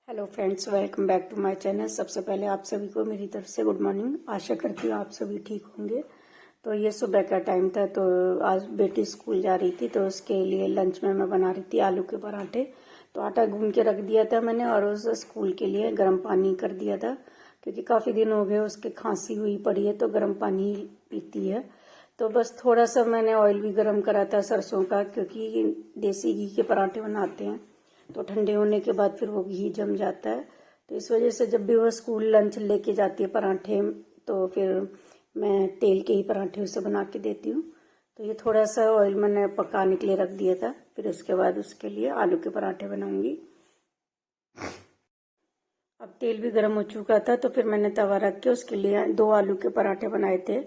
Hello friends, welcome back to my channel. सबसे पहले आप सभी को मेरी तरफ से गुड मॉर्निंग। आशा करती हूँ आप सभी ठीक होंगे। तो ये सुबह का टाइम था, तो आज बेटी स्कूल जा रही थी, तो उसके लिए लंच में मैं बना रही थी आलू के पराठे। तो आटा गूंद के रख दिया था मैंने और उस स्कूल के लिए गर्म पानी कर दिया था, क्योंकि काफ़ी दिन हो गए उसके खांसी हुई पड़ी है, तो गर्म पानी ही पीती है। तो बस थोड़ा सा मैंने ऑयल भी गर्म करा था सरसों का, क्योंकि देसी घी के पराठे बनाते हैं तो ठंडे होने के बाद फिर वो घी जम जाता है। तो इस वजह से जब भी वो स्कूल लंच लेके जाती है पराठे, तो फिर मैं तेल के ही पराठे उसे बना के देती हूँ। तो ये थोड़ा सा ऑयल मैंने पकाने के लिए रख दिया था, फिर उसके बाद उसके लिए आलू के पराठे बनाऊंगी। अब तेल भी गर्म हो चुका था, तो फिर मैंने तवा रख के उसके लिए 2 आलू के पराठे बनाए थे।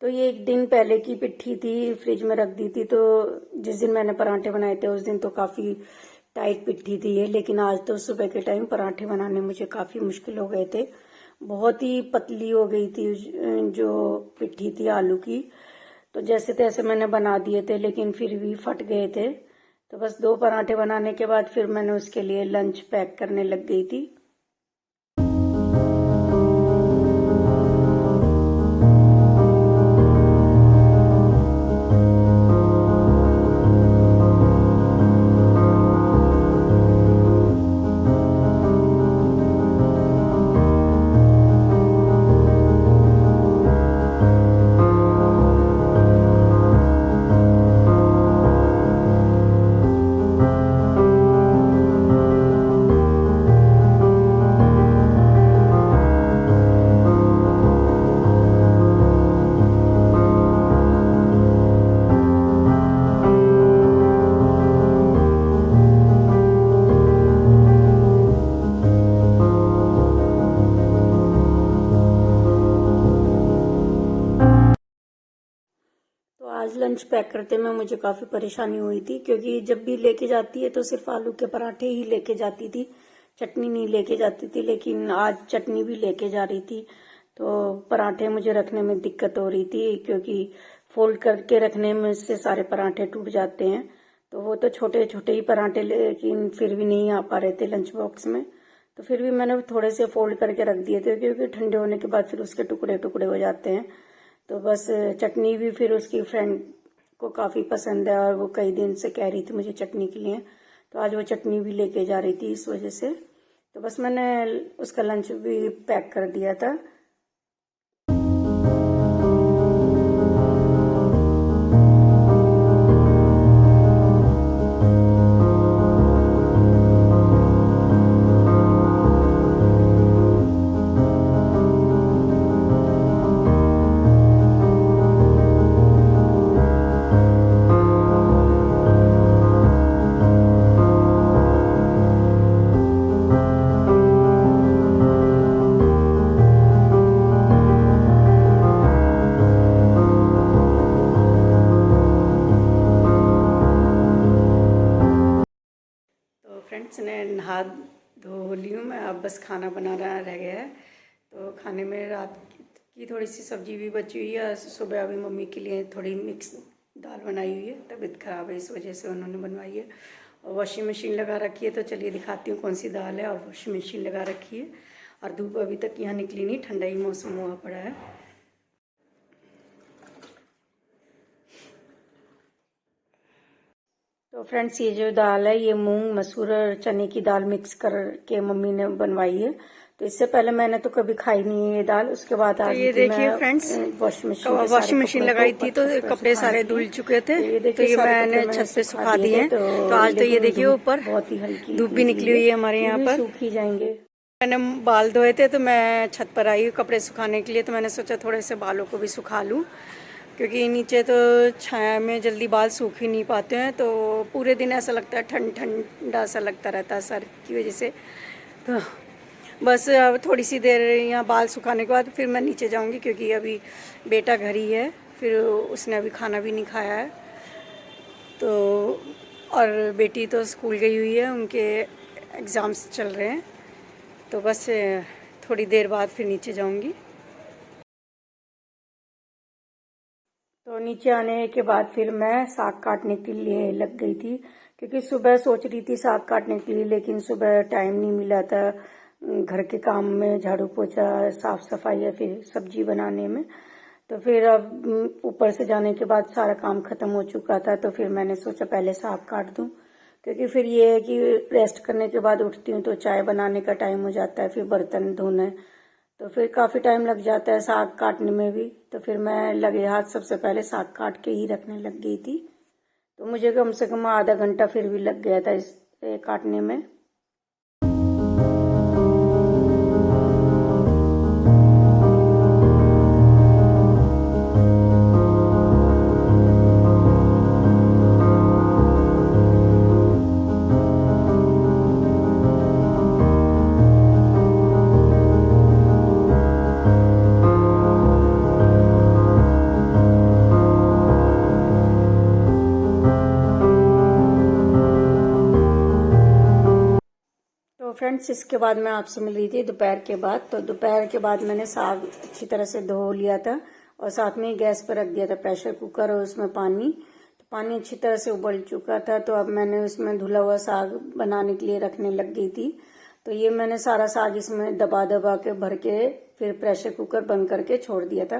तो ये एक दिन पहले की पिट्ठी थी, फ्रिज में रख दी थी। तो जिस दिन मैंने पराठे बनाए थे उस दिन तो काफ़ी टाइट पिट्ठी थी ये, लेकिन आज तो सुबह के टाइम पराठे बनाने मुझे काफ़ी मुश्किल हो गए थे। बहुत ही पतली हो गई थी जो पिट्ठी थी आलू की। तो जैसे तैसे मैंने बना दिए थे, लेकिन फिर भी फट गए थे। तो बस 2 पराठे बनाने के बाद फिर मैंने उसके लिए लंच पैक करने लग गई थी। तो आज लंच पैक करते में मुझे काफ़ी परेशानी हुई थी, क्योंकि जब भी लेके जाती है तो सिर्फ आलू के पराठे ही लेके जाती थी, चटनी नहीं लेके जाती थी। लेकिन आज चटनी भी लेके जा रही थी, तो पराठे मुझे रखने में दिक्कत हो रही थी, क्योंकि फोल्ड करके रखने में से सारे पराठे टूट जाते हैं। तो वो तो छोटे छोटे ही पराठे, लेकिन फिर भी नहीं आ पा रहे थे लंच बॉक्स में। तो फिर भी मैंने थोड़े से फोल्ड करके रख दिए थे, क्योंकि ठंडे होने के बाद फिर उसके टुकड़े टुकड़े हो जाते हैं। तो बस चटनी भी फिर उसकी फ्रेंड को काफ़ी पसंद है, और वो कई दिन से कह रही थी मुझे चटनी के लिए। तो आज वो चटनी भी लेके जा रही थी, इस वजह से तो बस मैंने उसका लंच भी पैक कर दिया था। तो फ्रेंड्स, ने नहा धो ली हूँ मैं, अब बस खाना बनाना रह गया है। तो खाने में रात की थोड़ी सी सब्जी भी बची हुई है। सुबह अभी मम्मी के लिए थोड़ी मिक्स दाल बनाई हुई है, तबीयत ख़राब है इस वजह से उन्होंने बनवाई है। और वॉशिंग मशीन लगा रखी है, तो चलिए दिखाती हूँ कौन सी दाल है। और वॉशिंग मशीन लगा रखी है, और धूप अभी तक यहाँ निकली नहीं, ठंडा ही मौसम हुआ पड़ा है। तो फ्रेंड्स, ये जो दाल है ये मूंग मसूर और चने की दाल मिक्स करके मम्मी ने बनवाई है। तो इससे पहले मैंने तो कभी खाई नहीं है ये दाल। उसके बाद आज ये देखिए फ्रेंड्स, वॉशिंग मशीन लगाई थी तो कपड़े सारे धुल चुके थे। तो ये मैंने छत पे सुखा दिए हैं। तो आज तो ये देखिए ऊपर बहुत ही हल्की धूप भी निकली हुई है हमारे यहाँ पर, सूख ही जाएंगे। मैंने बाल धोए थे तो मैं छत पर आई कपड़े सुखाने के लिए। तो मैंने सोचा थोड़े से बालों को भी सुखा लूँ, क्योंकि नीचे तो छाया में जल्दी बाल सूख ही नहीं पाते हैं। तो पूरे दिन ऐसा लगता है ठंडा सा लगता रहता है सर की वजह से। तो बस अब थोड़ी सी देर यहाँ बाल सुखाने के बाद फिर मैं नीचे जाऊँगी, क्योंकि अभी बेटा घर ही है, फिर उसने अभी खाना भी नहीं खाया है। तो और बेटी तो स्कूल गई हुई है, उनके एग्ज़ाम्स चल रहे हैं। तो बस थोड़ी देर बाद फिर नीचे जाऊँगी। तो नीचे आने के बाद फिर मैं साग काटने के लिए लग गई थी, क्योंकि सुबह सोच रही थी साग काटने के लिए, लेकिन सुबह टाइम नहीं मिला था घर के काम में, झाड़ू पोछा, साफ सफाई या फिर सब्जी बनाने में। तो फिर अब ऊपर से जाने के बाद सारा काम खत्म हो चुका था, तो फिर मैंने सोचा पहले साग काट दूं, क्योंकि फिर ये है कि रेस्ट करने के बाद उठती हूँ तो चाय बनाने का टाइम हो जाता है, फिर बर्तन धोने, तो फिर काफ़ी टाइम लग जाता है साग काटने में भी। तो फिर मैं लगे हाथ सबसे पहले साग काट के ही रखने लग गई थी। तो मुझे कम से कम आधा घंटा फिर भी लग गया था इस काटने में। तो फ्रेंड्स, इसके बाद मैं आपसे मिल रही थी दोपहर के बाद। तो दोपहर के बाद मैंने साग अच्छी तरह से धो लिया था और साथ में ही गैस पर रख दिया था प्रेशर कुकर और उसमें पानी। तो पानी अच्छी तरह से उबल चुका था, तो अब मैंने उसमें धुला हुआ साग बनाने के लिए रखने लग गई थी। तो ये मैंने सारा साग इसमें दबा दबा के भर के फिर प्रेशर कुकर बंद करके छोड़ दिया था,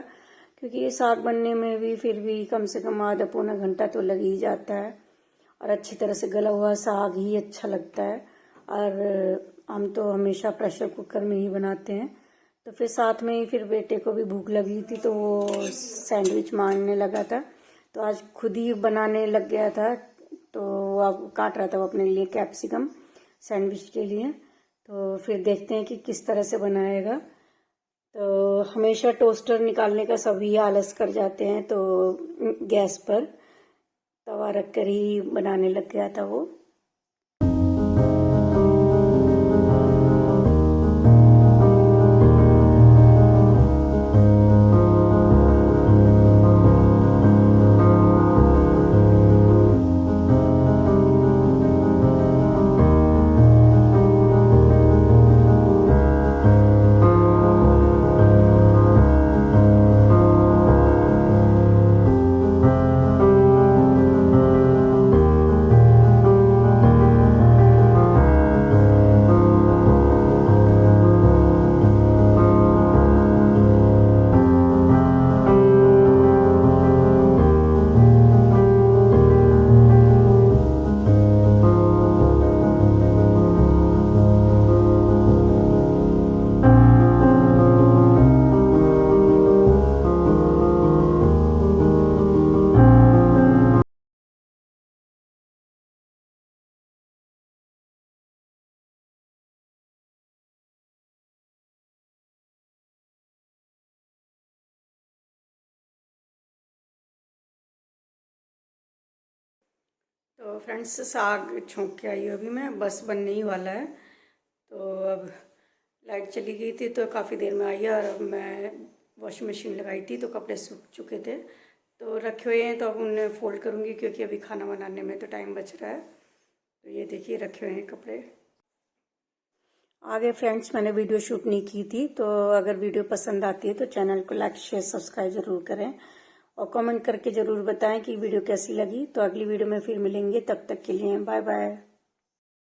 क्योंकि ये साग बनने में भी फिर भी कम से कम आधा पौना घंटा तो लग ही जाता है, और अच्छी तरह से गला हुआ साग ही अच्छा लगता है। और हम तो हमेशा प्रेशर कुकर में ही बनाते हैं। तो फिर साथ में ही फिर बेटे को भी भूख लगी थी, तो वो सैंडविच मांगने लगा था, तो आज खुद ही बनाने लग गया था। तो अब काट रहा था वो अपने लिए कैप्सिकम सैंडविच के लिए। तो फिर देखते हैं कि किस तरह से बनाएगा। तो हमेशा टोस्टर निकालने का सभी आलस कर जाते हैं, तो गैस पर तवा रख कर ही बनाने लग गया था वो। तो फ्रेंड्स, साग छोंक के आई हूँ अभी मैं, बस बनने ही वाला है। तो अब लाइट चली गई थी तो काफ़ी देर में आई है, और अब मैं वॉशिंग मशीन लगाई थी तो कपड़े सूख चुके थे, तो रखे हुए हैं। तो अब उन्हें फोल्ड करूँगी, क्योंकि अभी खाना बनाने में तो टाइम बच रहा है। तो ये देखिए रखे हुए हैं कपड़े। आगे फ्रेंड्स, मैंने वीडियो शूट नहीं की थी, तो अगर वीडियो पसंद आती है तो चैनल को लाइक शेयर सब्सक्राइब ज़रूर करें, और कमेंट करके ज़रूर बताएं कि वीडियो कैसी लगी। तो अगली वीडियो में फिर मिलेंगे, तब तक के लिए बाय बाय।